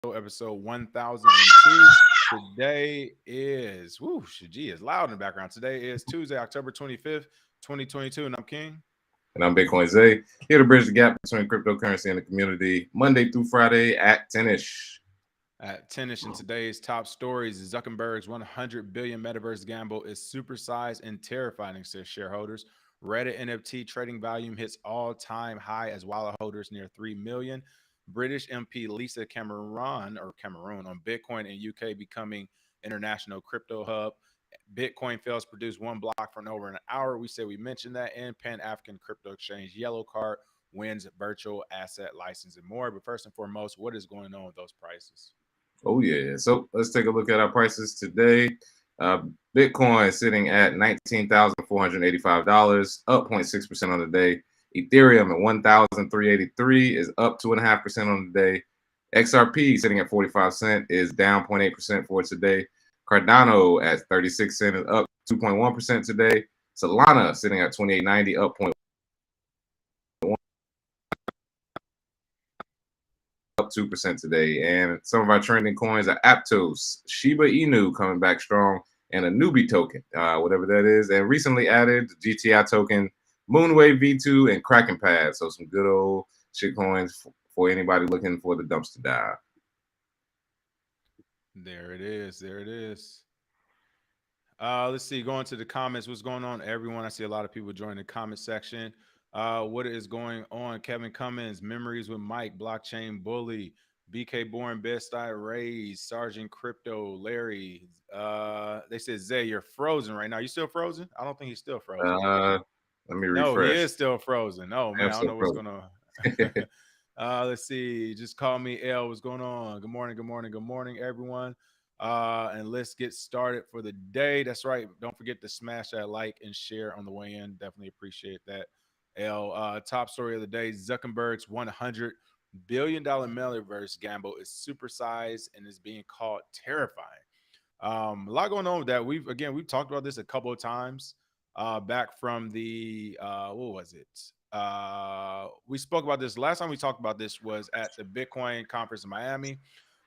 episode 1002. Today is, whoo, gee, it's loud in the background. Today is Tuesday, October 25th, 2022, and I'm King. And I'm Bitcoin Zay, here to bridge the gap between cryptocurrency and the community, Monday through Friday at 10-ish. At 10ish in today's top stories, Zuckerberg's 100 billion metaverse gamble is supersized and terrifying, says shareholders. Reddit NFT trading volume hits all-time high as wallet holders near 3 million. British MP Lisa Cameron on Bitcoin and UK becoming international crypto hub. Bitcoin fails produce one block for over an hour. We said we mentioned that. And Pan-African crypto exchange Yellow Card wins virtual asset license and more. But first and foremost, what is going on with those prices? Oh, yeah. So let's take a look at our prices today. Bitcoin sitting at $19,485, up 0.6% on the day. Ethereum at 1,383 is up 2.5% on the day. XRP sitting at 45 cents is down 0.8% for today. Cardano at 36 cents is up 2.1% today. Solana sitting at 28.90, up 2% today. And some of our trending coins are Aptos, Shiba Inu coming back strong, and a newbie token, whatever that is. And recently added the GTI token, Moonwave V2, and Kraken Pad. So some good old shit coins for anybody looking for the dumpster dive. There it is. There it is. Let's see. Going to the comments. What's going on, everyone? I see a lot of people joining the comment section. What is going on? Kevin Cummins, Memories with Mike, Blockchain Bully, BK Born, Best I Raised, Sergeant Crypto, Larry. They said, Zay, you're frozen right now. You still frozen? I don't think he's still frozen. Let me No, he refresh. is still frozen. Oh, man. I don't know what's going on. Let's see. Just call me L. What's going on? Good morning. Good morning. Good morning, everyone. And let's get started for the day. That's right. Don't forget to smash that like and share on the way in. Definitely appreciate that. Top story of the day: Zuckerberg's $100 billion metaverse gamble is supersized and is being called terrifying. A lot going on with that. We've talked about this a couple of times. Back from the what was it? We spoke about this last time. We talked about this was at the Bitcoin conference in Miami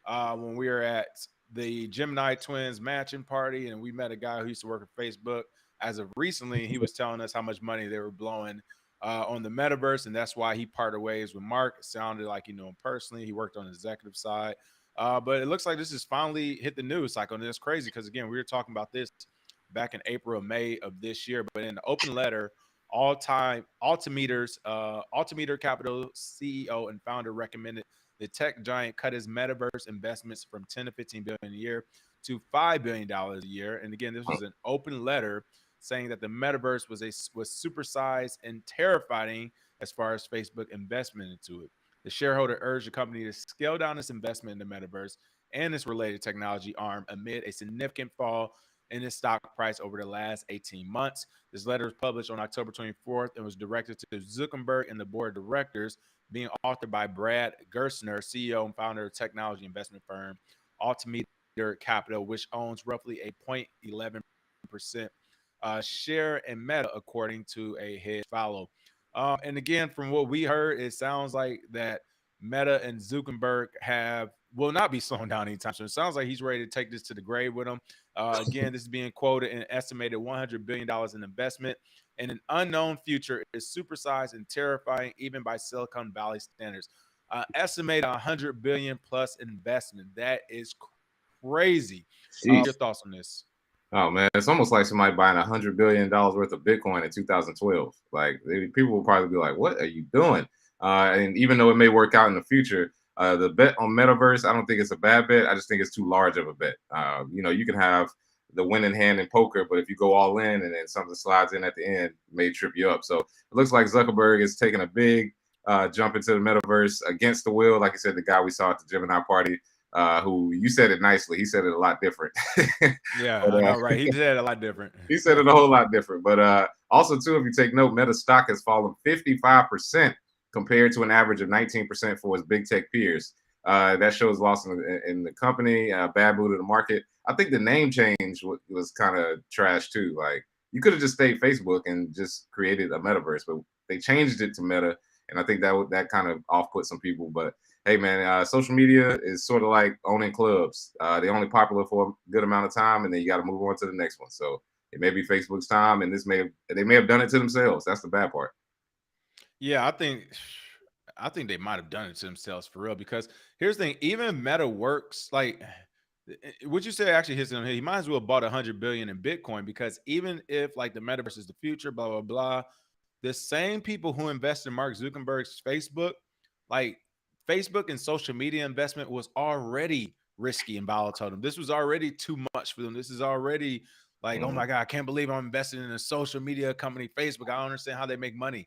when we were at the Gemini twins matching party, and we met a guy who used to work at Facebook. As of recently, he was telling us how much money they were blowing on the metaverse, and that's why he parted ways with Mark. It sounded like he knew him personally. He worked on the executive side, but it looks like this has finally hit the news cycle, and it's crazy because again, we were talking about this back in April or May of this year, but in the open letter, Altimeter Capital CEO and founder recommended the tech giant cut his metaverse investments from 10 to 15 billion a year to $5 billion a year. And again, this was an open letter saying that the metaverse was supersized and terrifying as far as Facebook investment into it. The shareholder urged the company to scale down its investment in the metaverse and its related technology arm amid a significant fall in its stock price over the last 18 months. This letter was published on October 24th and was directed to Zuckerberg and the board of directors, being authored by Brad Gerstner, CEO and founder of technology investment firm Altimeter Capital, which owns roughly a 0.11% share in Meta, according to a head follow. And again, from what we heard, it sounds like that Meta and Zuckerberg will not be slowing down anytime soon. It sounds like he's ready to take this to the grave with him. Again, this is being quoted an estimated $100 billion in investment in an unknown future is supersized and terrifying even by Silicon Valley standards. Estimated 100 billion plus investment. That is crazy. Your thoughts on this? Oh man, it's almost like somebody buying $100 billion worth of Bitcoin in 2012. Like people will probably be like, "What are you doing?" And even though it may work out in the future, the bet on metaverse, I don't think it's a bad bet. I just think it's too large of a bet. You can have the winning hand in poker, but if you go all in and then something slides in at the end, it may trip you up. So it looks like Zuckerberg is taking a big jump into the metaverse against the will. Like I said, the guy we saw at the Gemini party. Who you said it nicely. He said it a lot different. Yeah, but, I know, right? He said it a lot different. He said it a whole lot different. But also, too, if you take note, Meta stock has fallen 55% compared to an average of 19% for its big tech peers. That shows loss in the company, bad mood of the market. I think the name change was kind of trash, too. Like, you could have just stayed Facebook and just created a metaverse, but they changed it to Meta. And I think that kind of off-put some people. But hey man, social media is sort of like owning clubs. They're only popular for a good amount of time, and then you got to move on to the next one. So it may be Facebook's time, and they may have done it to themselves. That's the bad part. Yeah, I think they might have done it to themselves for real. Because here's the thing: even Meta works like what you say actually hits on here. He might as well bought 100 billion in Bitcoin, because even if like the metaverse is the future, blah blah blah, the same people who invest in Mark Zuckerberg's Facebook, like Facebook and social media investment was already risky and volatile. This was already too much for them. This is already like, oh my God, I can't believe I'm investing in a social media company, Facebook. I don't understand how they make money.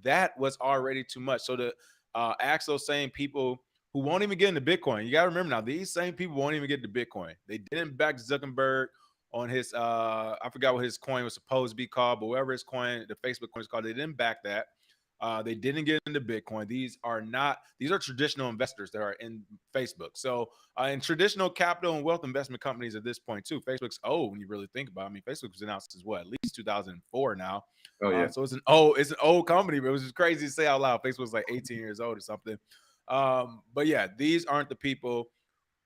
That was already too much. So to ask those same people who won't even get into Bitcoin, you got to remember now, these same people won't even get into Bitcoin. They didn't back Zuckerberg on his I forgot what his coin was supposed to be called, but whatever his coin, the Facebook coin is called, they didn't back that. They didn't get into Bitcoin. These are traditional investors that are in Facebook. So and traditional capital and wealth investment companies at this point too. Facebook's old when you really think about it. I mean, Facebook was announced as what, at least 2004 now. Oh yeah. So it's an old company, but it was just crazy to say out loud. Facebook was like 18 years old or something. But yeah, these aren't the people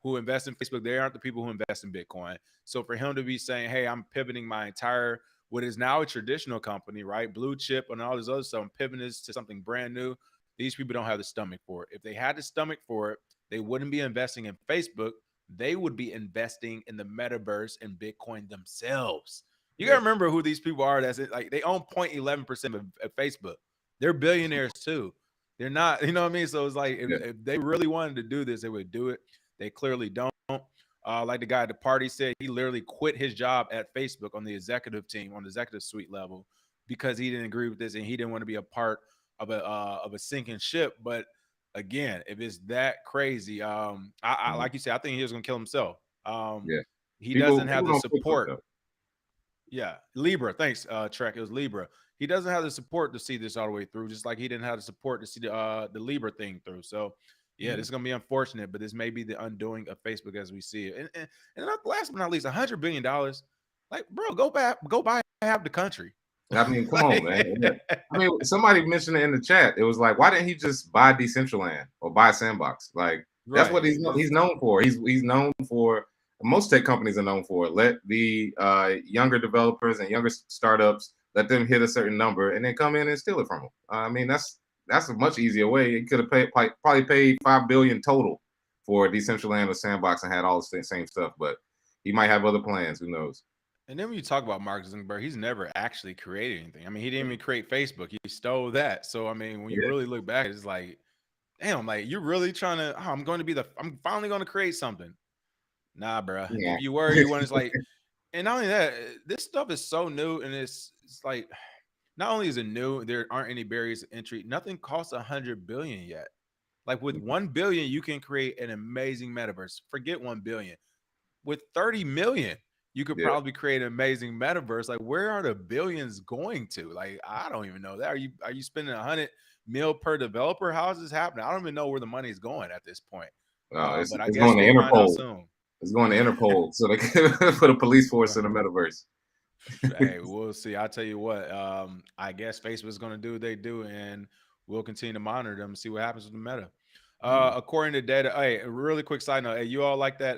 who invest in Facebook. They aren't the people who invest in Bitcoin. So for him to be saying, hey, I'm pivoting my entire, what is now a traditional company, right? Blue chip and all this other stuff, I'm pivoting this to something brand new. These people don't have the stomach for it. If they had the stomach for it, they wouldn't be investing in Facebook. They would be investing in the metaverse and Bitcoin themselves. You gotta remember who these people are. That's it. Like they own 0.11% of Facebook. They're billionaires too. They're not, you know what I mean? So it's like if they really wanted to do this, they would do it. They clearly don't. Like the guy at the party said, he literally quit his job at Facebook on the executive team, on the executive suite level, because he didn't agree with this and he didn't want to be a part of a sinking ship. But again, if it's that crazy, I like you said, I think he was gonna kill himself. He doesn't have the support. Yeah, Libra. Thanks, Trek. It was Libra. He doesn't have the support to see this all the way through, just like he didn't have the support to see the Libra thing through. So yeah, this is gonna be unfortunate, but this may be the undoing of Facebook as we see it. And last but not least, $100 billion. Like, bro, go buy half the country. I mean, come on, man. Yeah. I mean, somebody mentioned it in the chat. It was like, why didn't he just buy Decentraland or buy Sandbox? Like, that's what he's known for. He's known for. Most tech companies are known for. Let the younger developers and younger startups, let them hit a certain number and then come in and steal it from them. I mean, that's a much easier way. He could have probably paid $5 billion total for Decentraland or Sandbox and had all the same stuff, but he might have other plans. Who knows? And then when you talk about Mark Zuckerberg, he's never actually created anything. I mean, he didn't even create Facebook. He stole that. So I mean, when you really look back, it's like, damn, like you're really trying to. Oh, I'm finally going to create something. Nah, bro. Yeah. If you were, you want it's like, and not only that, this stuff is so new, and it's like, not only is it new, there aren't any barriers to entry. Nothing costs 100 billion yet. Like with 1 billion, you can create an amazing metaverse. Forget 1 billion. With 30 million, you could probably create an amazing metaverse. Like, where are the billions going to? Like, I don't even know that. Are you spending 100 mil per developer? How is this happening? I don't even know where the money is going at this point. But I guess we'll find out soon. It's going to Interpol, so they can put a police force in the metaverse. Hey, we'll see. I'll tell you what. I guess Facebook's going to do what they do, and we'll continue to monitor them and see what happens with the meta. According to data, hey, a really quick side note. Hey, you all like that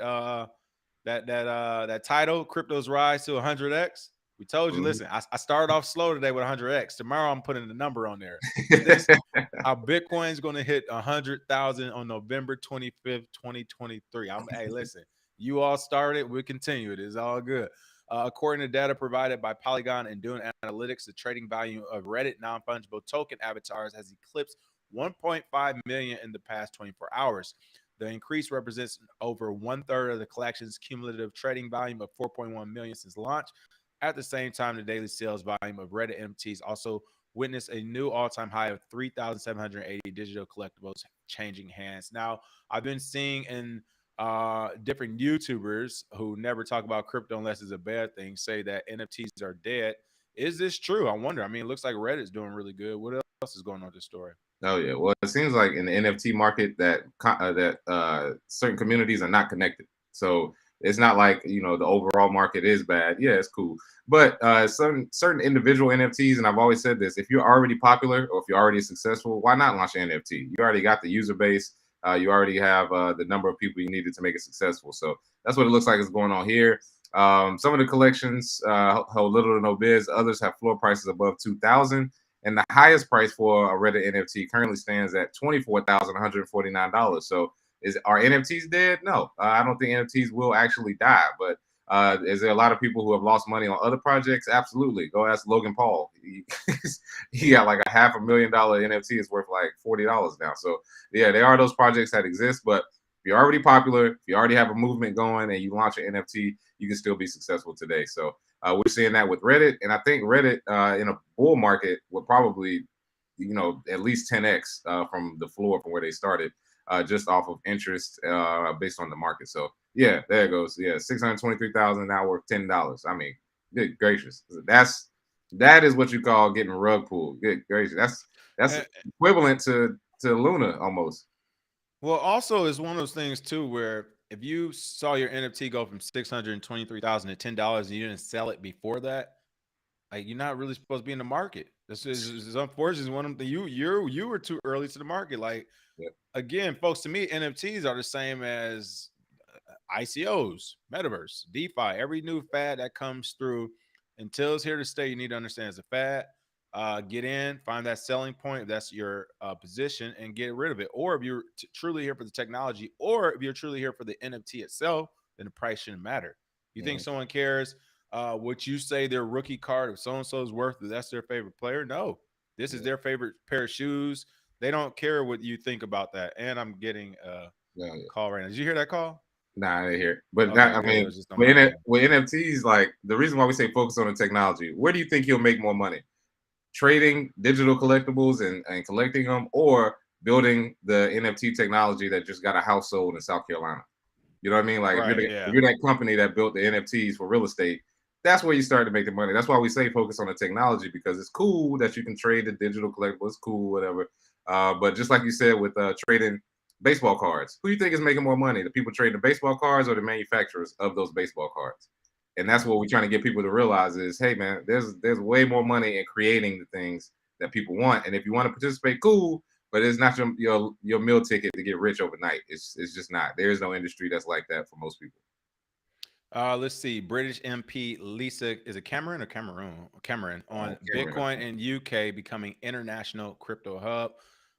that title, Crypto's Rise to 100x? We told you, listen, I started off slow today with 100x. Tomorrow I'm putting the number on there. Our Bitcoin's going to hit 100,000 on November 25th, 2023. Hey, listen, you all started, we'll continue it. It's all good. According to data provided by Polygon and Dune Analytics, the trading value of Reddit non-fungible token avatars has eclipsed 1.5 million in the past 24 hours. The increase represents over 1/3 of the collection's cumulative trading volume of 4.1 million since launch. At the same time, the daily sales volume of Reddit NFTs also witnessed a new all-time high of 3,780 digital collectibles changing hands. Now, I've been seeing in different YouTubers who never talk about crypto unless it's a bad thing say that NFTs are dead. Is this true? I wonder. I mean, it looks like Reddit's doing really good. What else is going on with this story? Oh yeah, well, it seems like in the NFT market that certain communities are not connected. So it's not like, you know, the overall market is bad. Yeah, it's cool, but certain individual NFTs, and I've always said this: if you're already popular or if you're already successful, why not launch an NFT? You already got the user base. You already have the number of people you needed to make it successful. So that's what it looks like is going on here. Some of the collections hold little to no bids. Others have floor prices above 2,000, and the highest price for a Reddit NFT currently stands at $24,149. So are NFTs dead? No, I don't think NFTs will actually die. But is there a lot of people who have lost money on other projects? Absolutely. Go ask Logan Paul. He got like a $500,000 NFT. It's worth like $40 now. So yeah, there are those projects that exist, but if you're already popular, if you already have a movement going and you launch an NFT, you can still be successful today. So we're seeing that with Reddit, and I think Reddit in a bull market would probably, at least 10x from the floor from where they started, just off of interest based on the market. So yeah, there it goes. Yeah, 623,000 now worth $10. I mean, good gracious, that is what you call getting rug pulled. Good gracious, that's equivalent to Luna almost. Well, also it's one of those things too where if you saw your NFT go from 623,000 to $10 and you didn't sell it before that, like you're not really supposed to be in the market. This is unfortunate. It's one of the you were too early to the market. Like Yep. again, folks, to me, NFTs are the same as ICOs, metaverse, DeFi. Every new fad that comes through, until it's here to stay, you need to understand it's a fad. Get in, find that selling point if that's your position, and get rid of it. Or if you're truly here for the technology, or if you're truly here for the NFT itself, then the price shouldn't matter. You think someone cares what you say their rookie card of so and so is worth? That's their favorite player? No, this is their favorite pair of shoes. They don't care what you think about that. And I'm getting a call right now. Did you hear that call? Nah, I didn't hear it. But Okay, I good. It mean, was just on my phone. with NFTs, like the reason why we say focus on the technology, where do you think you'll make more money? Trading digital collectibles and collecting them, or building the NFT technology that just got a house sold in South Carolina? You know what I mean? Like Right, if yeah. you're that company that built the NFTs for real estate, that's where you start to make the money. That's why we say focus on the technology, because it's cool that you can trade the digital collectibles. It's cool, whatever. But just like you said with trading baseball cards, who do you think is making more money? The people trading the baseball cards or the manufacturers of those baseball cards? And that's what we're trying to get people to realize is, hey man, there's way more money in creating the things that people want. And if you want to participate, cool, but it's not your meal ticket to get rich overnight. It's just not. There is no industry that's like that for most people. Let's see. British MP Lisa, is it Cameron or Cameroon? Cameron on Cameron, Bitcoin and UK becoming international crypto hub.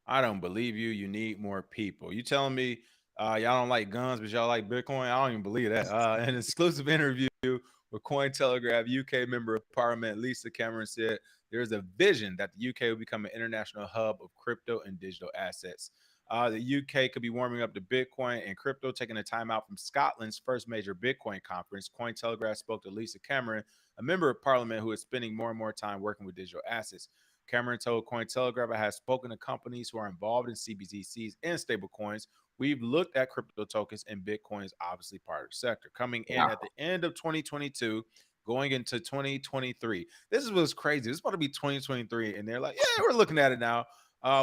I don't believe you. You need more people. You telling me y'all don't like guns, but y'all like Bitcoin? I don't even believe that. An exclusive interview with Cointelegraph UK member of Parliament Lisa Cameron said there's a vision that the UK will become an international hub of crypto and digital assets. The UK could be warming up to Bitcoin and crypto, taking a time out from Scotland's first major Bitcoin conference. Cointelegraph spoke to Lisa Cameron, a member of parliament who is spending more and more time working with digital assets. Cameron told Cointelegraph, I have spoken to companies who are involved in CBDCs and stablecoins. We've looked at crypto tokens, and Bitcoin is obviously part of the sector. Coming in at the end of 2022, going into 2023. This is what's crazy. This is about to be 2023, and they're like, yeah, we're looking at it now.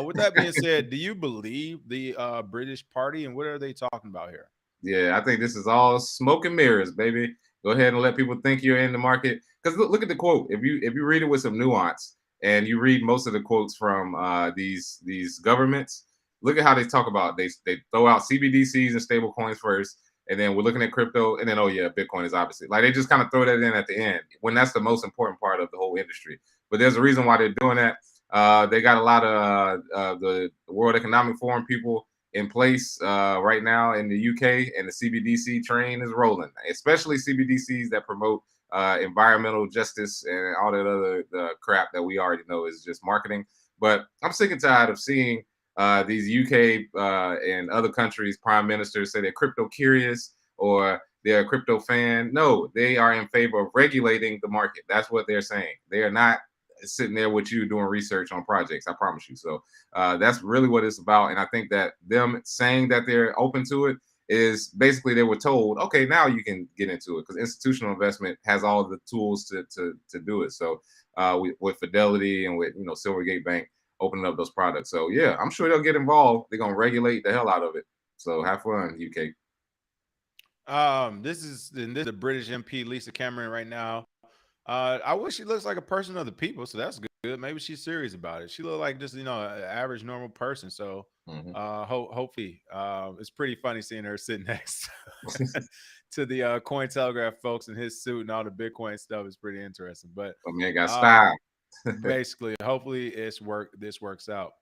With that being said, do you believe the British party, and what are they talking about here? Yeah, I think this is all smoke and mirrors, baby. Go ahead and let people think you're in the market. Because look at the quote. If you read it with some nuance, and you read most of the quotes from these governments, look at how they talk about they throw out CBDCs and stable coins first, and then we're looking at crypto, and then oh yeah, Bitcoin is obviously like they just kind of throw that in at the end when that's the most important part of the whole industry. But there's a reason why they're doing that. They got a lot of the World Economic Forum people in place right now in the UK, and the CBDC train is rolling, especially CBDCs that promote environmental justice and all that other crap that we already know is just marketing. But I'm sick and tired of seeing these UK and other countries' prime ministers say they're crypto curious or they're a crypto fan. No, they are in favor of regulating the market. That's what they're saying. They are not sitting there with you doing research on projects. I promise you. So that's really what it's about. And I think that them saying that they're open to it is basically they were told, okay, now you can get into it because institutional investment has all the tools to do it. So with Fidelity and with Silvergate Bank opening up those products. So yeah, I'm sure they'll get involved. They're gonna regulate the hell out of it. So have fun, UK. This is the British MP Lisa Cameron right now. I wish she looks like a person of the people, so that's good. Maybe she's serious about it. She look like just an average normal person. So Hopefully, it's pretty funny seeing her sitting next to the Cointelegraph folks in his suit and all the Bitcoin stuff is pretty interesting. But Oh man, got style. basically, hopefully, this works out.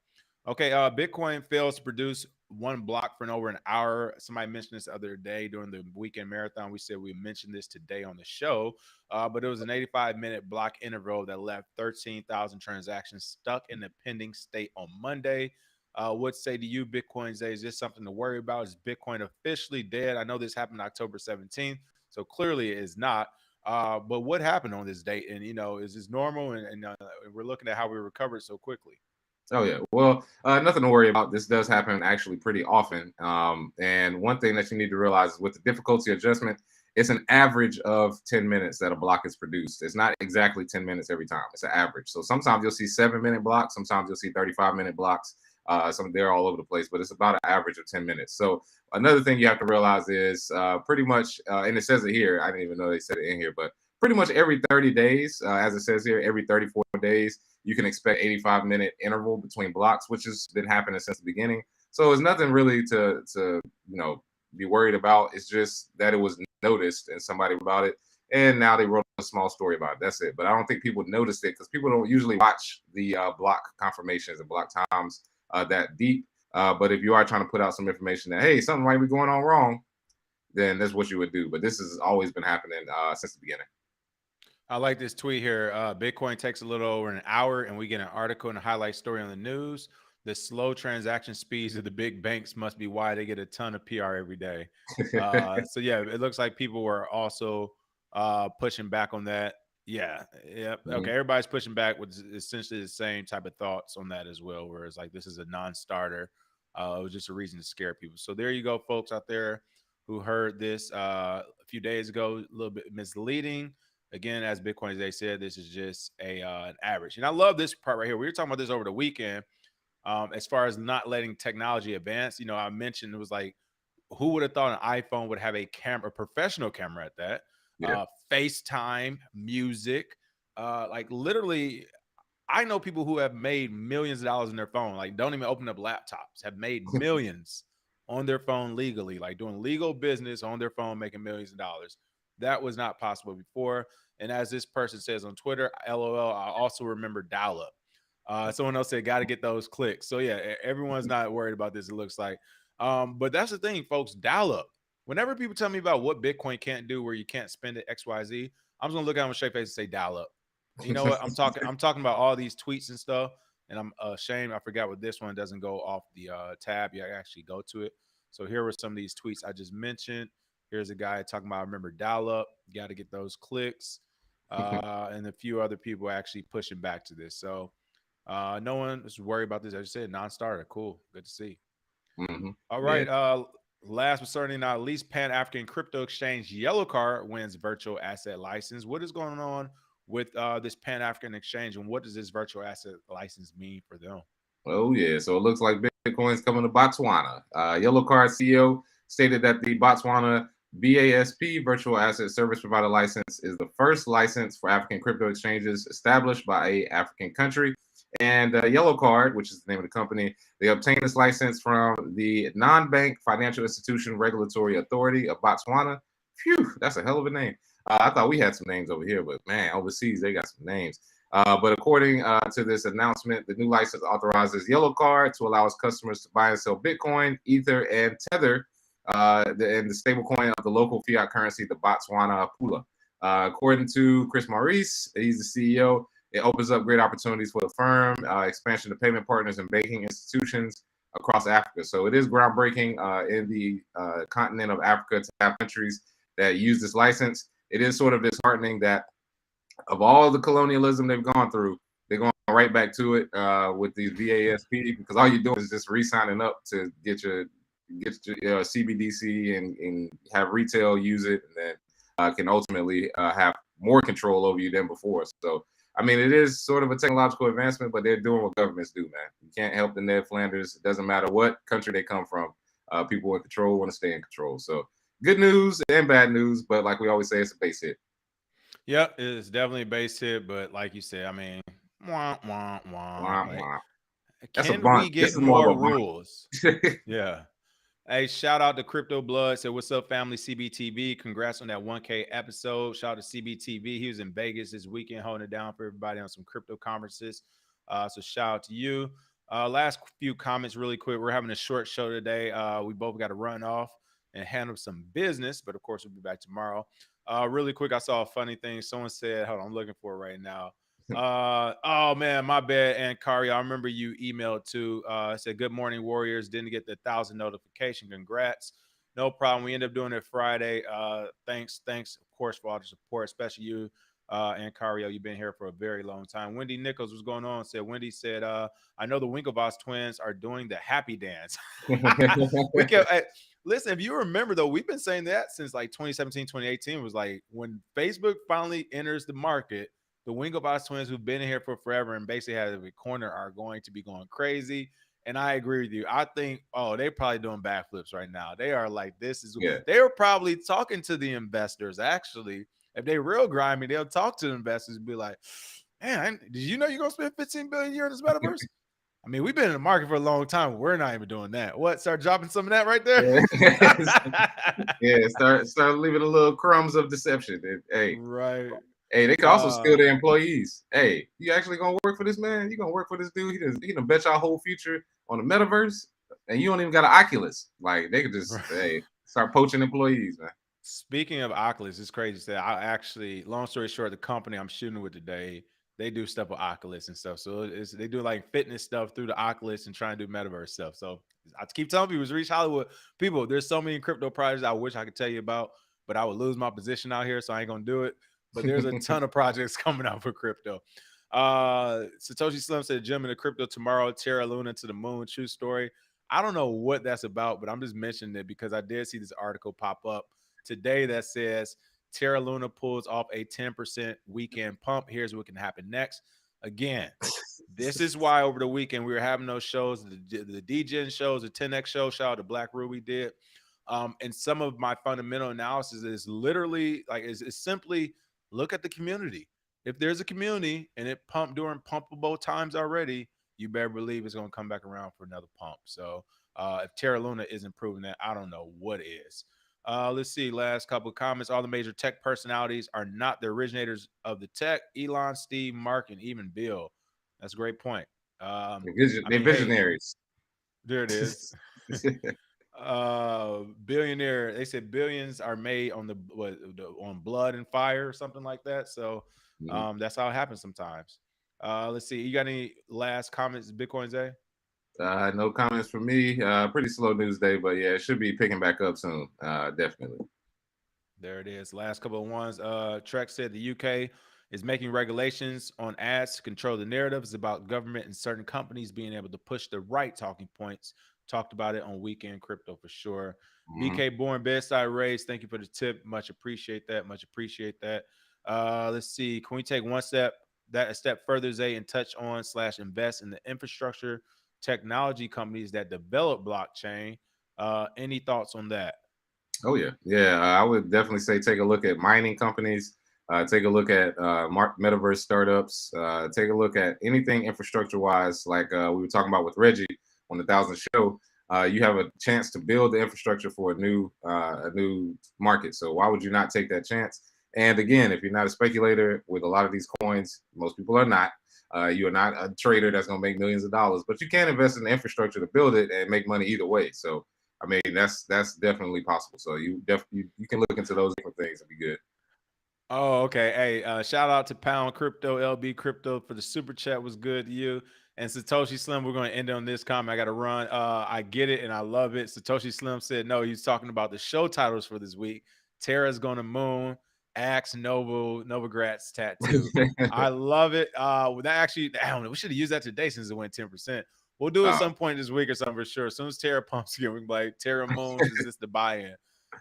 Okay, Bitcoin fails to produce one block for over an hour. Somebody mentioned this the other day during the weekend marathon. We said we mentioned this today on the show, but it was an 85-minute block interval that left 13,000 transactions stuck in the pending state on Monday. What say to you, Bitcoin Day? Is this something to worry about? Is Bitcoin officially dead? I know this happened October 17th, so clearly it is not. But what happened on this date? And, is this normal? And we're looking at how we recovered so quickly. Oh yeah, well, nothing to worry about. This does happen actually pretty often. And one thing that you need to realize is with the difficulty adjustment, it's an average of 10 minutes that a block is produced. It's not exactly 10 minutes every time. It's an average. So sometimes you'll see 7-minute blocks. Sometimes you'll see 35-minute blocks. They're all over the place, but it's about an average of 10 minutes. So another thing you have to realize is pretty much, and it says it here. I didn't even know they said it in here, but pretty much every 30 days, as it says here, every 34 days, you can expect 85-minute interval between blocks, which has been happening since the beginning. So it's nothing really to be worried about. It's just that it was noticed and somebody about it, and now they wrote a small story about it. That's it. But I don't think people noticed it because people don't usually watch the block confirmations and block times that deep. But if you are trying to put out some information that, hey, something might be going on wrong, then that's what you would do. But this has always been happening since the beginning. I like this tweet here. Bitcoin takes a little over an hour and we get an article and a highlight story on the news. The slow transaction speeds of the big banks must be why they get a ton of PR every day. So yeah, it looks like people were also pushing back on that. Yeah. Okay. Everybody's pushing back with essentially the same type of thoughts on that as well. Whereas like this is a non-starter. It was just a reason to scare people. So there you go, folks out there who heard this a few days ago. A little bit misleading. Again, as Bitcoin Day said, this is just an average. And I love this part right here. We were talking about this over the weekend as far as not letting technology advance. I mentioned it was like, who would have thought an iPhone would have a camera, a professional camera at that? Yeah. FaceTime, music, like literally. I know people who have made millions of dollars in their phone, like don't even open up laptops, have made millions on their phone legally, like doing legal business on their phone, making millions of dollars. That was not possible before. And as this person says on Twitter, LOL, I also remember dial-up. Someone else said, got to get those clicks. So yeah, everyone's not worried about this, it looks like. But that's the thing, folks, dial-up. Whenever people tell me about what Bitcoin can't do, where you can't spend it XYZ, I'm just gonna look at them with straight face and say dial-up. You know what? I'm talking about all these tweets and stuff, and I'm ashamed I forgot what this one doesn't go off the tab. You actually go to it. So here were some of these tweets I just mentioned. Here's a guy talking about, I remember dial-up. You got to get those clicks. And a few other people actually pushing back to this. So no one is worried about this. As you said, non-starter. Cool. Good to see. All right. Yeah. Last but certainly not least, Pan-African crypto exchange Yellow Card wins virtual asset license. What is going on with this Pan-African exchange, and what does this virtual asset license mean for them? Oh, yeah. So it looks like Bitcoin's coming to Botswana. Yellow Card CEO stated that the Botswana BASP Virtual Asset Service Provider License is the first license for African crypto exchanges established by a African country. And Yellow Card, which is the name of the company, they obtained this license from the Non-Bank Financial Institution Regulatory Authority of Botswana. Phew, that's a hell of a name. I thought we had some names over here, but man, overseas, they got some names. But according to this announcement, the new license authorizes Yellow Card to allow its customers to buy and sell Bitcoin, Ether, and Tether, and the stablecoin of the local fiat currency, the Botswana Pula. According to Chris Maurice, he's the CEO, it opens up great opportunities for the firm, expansion to payment partners and banking institutions across Africa. So it is groundbreaking in the continent of Africa to have countries that use this license. It is sort of disheartening that of all the colonialism they've gone through, they're going right back to it with these VASP, because all you're doing is just re-signing up to get your CBDC and have retail use it, and then can ultimately have more control over you than before. So, I mean, it is sort of a technological advancement, but they're doing what governments do, man. You can't help the Ned Flanders. It doesn't matter what country they come from. People in control want to stay in control. So good news and bad news, but like we always say, it's a base hit. Yep, it's definitely a base hit, but like you said, I mean, wah, wah, wah. Wah, Like, wah. That's a Can we bond. This get is more more of a bond. rules? Yeah. Hey, shout out to Crypto Blood. Said, what's up, family? CBTV. Congrats on that 1K episode. Shout out to CBTV. He was in Vegas this weekend holding it down for everybody on some crypto conferences. So shout out to you. Last few comments really quick. We're having a short show today. We both got to run off and handle some business, but of course we'll be back tomorrow. Really quick, I saw a funny thing. Someone said, hold on, I'm looking for it right now. Oh man, my bad, and Kari. I remember you emailed too. Said good morning, Warriors. Didn't get the 1,000 notification. Congrats. No problem. We ended up doing it Friday. Thanks, of course, for all the support, especially you and Cario. You've been here for a very long time. Wendy Nichols, what's going on? Wendy said, I know the Winklevoss twins are doing the happy dance. We can listen, if you remember though, we've been saying that since like 2017, 2018 was like when Facebook finally enters the market. The Winklevoss twins who've been here for forever and basically have a corner are going to be going crazy. And I agree with you. I think, they're probably doing backflips right now. They are like, they were probably talking to the investors. Actually, if they real grimy, they'll talk to the investors and be like, man, did you know you're going to spend 15 billion a year in this metaverse? I mean, we've been in the market for a long time. We're not even doing that. What? Start dropping some of that right there? Yeah, start leaving a little crumbs of deception. Hey, right. Hey, they can also steal their employees. Hey, you actually gonna work for this man? You gonna work for this dude? He can bet your whole future on the metaverse, and you don't even got an Oculus. Like they could just start poaching employees, man. Speaking of Oculus, it's crazy to say. I actually, long story short, the company I'm shooting with today, they do stuff with Oculus and stuff. So they do like fitness stuff through the Oculus and try and do metaverse stuff. So I keep telling people, reach Hollywood people. There's so many crypto projects I wish I could tell you about, but I would lose my position out here, so I ain't gonna do it. But there's a ton of projects coming out for crypto. Satoshi Slim said, "Jim in the crypto tomorrow. Terra Luna to the moon. True story." I don't know what that's about, but I'm just mentioning it because I did see this article pop up today that says Terra Luna pulls off a 10% weekend pump. Here's what can happen next. Again, this is why over the weekend we were having those shows, the DGen shows, the 10X show, shout out to Black Ruby did. And some of my fundamental analysis is literally like, is simply look at the community. If there's a community and it pumped during pumpable times already, you better believe it's going to come back around for another pump. So if Terra Luna isn't proving that, I don't know what is. Let's see. Last couple of comments. All the major tech personalities are not the originators of the tech. Elon, Steve, Mark, and even Bill. That's a great point. They're visionaries. There it is. Billionaire. They said billions are made on on blood and fire or something like that. So that's how it happens sometimes. Let's see. You got any last comments, Bitcoin Zay? No comments from me. Pretty slow news day, but yeah, it should be picking back up soon. Definitely. There it is. Last couple of ones. Trek said the UK is making regulations on ads to control the narratives about government and certain companies being able to push the right talking points. Talked about it on Weekend Crypto for sure. BK Born Bedside Raised. Thank you for the tip. Much appreciate that. Much appreciate that. Let's see. Can we take a step further, Zay, and touch on / invest in the infrastructure technology companies that develop blockchain? Any thoughts on that? Oh yeah. I would definitely say take a look at mining companies. Take a look at metaverse startups. Take a look at anything infrastructure wise, like we were talking about with Reggie on the 1,000 show. You have a chance to build the infrastructure for a new market. So why would you not take that chance? And again, if you're not a speculator with a lot of these coins, most people are not. You are not a trader that's going to make millions of dollars, but you can invest in the infrastructure to build it and make money either way. So, I mean, that's definitely possible. So you can look into those different things and be good. Oh, okay. Hey, shout out to Pound Crypto, LB Crypto for the super chat. Was good to you. And Satoshi Slim, we're going to end on this comment. I got to run. I get it and I love it. Satoshi Slim said, no, he's talking about the show titles for this week. Terra's going to moon. Axe Novogratz tattoo. I love it. That actually, we should have used that today since it went 10%. We'll do it some point this week or something for sure. As soon as Terra pumps again, we can be like, Terra moons, is this the buy-in?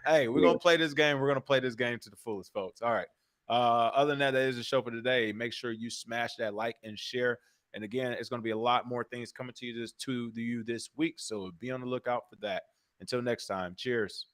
Hey, we're going to play this game. We're going to play this game to the fullest, folks. All right. Other than that is the show for today. Make sure you smash that like and share. And again, it's going to be a lot more things coming to you this week. So be on the lookout for that. Until next time, cheers.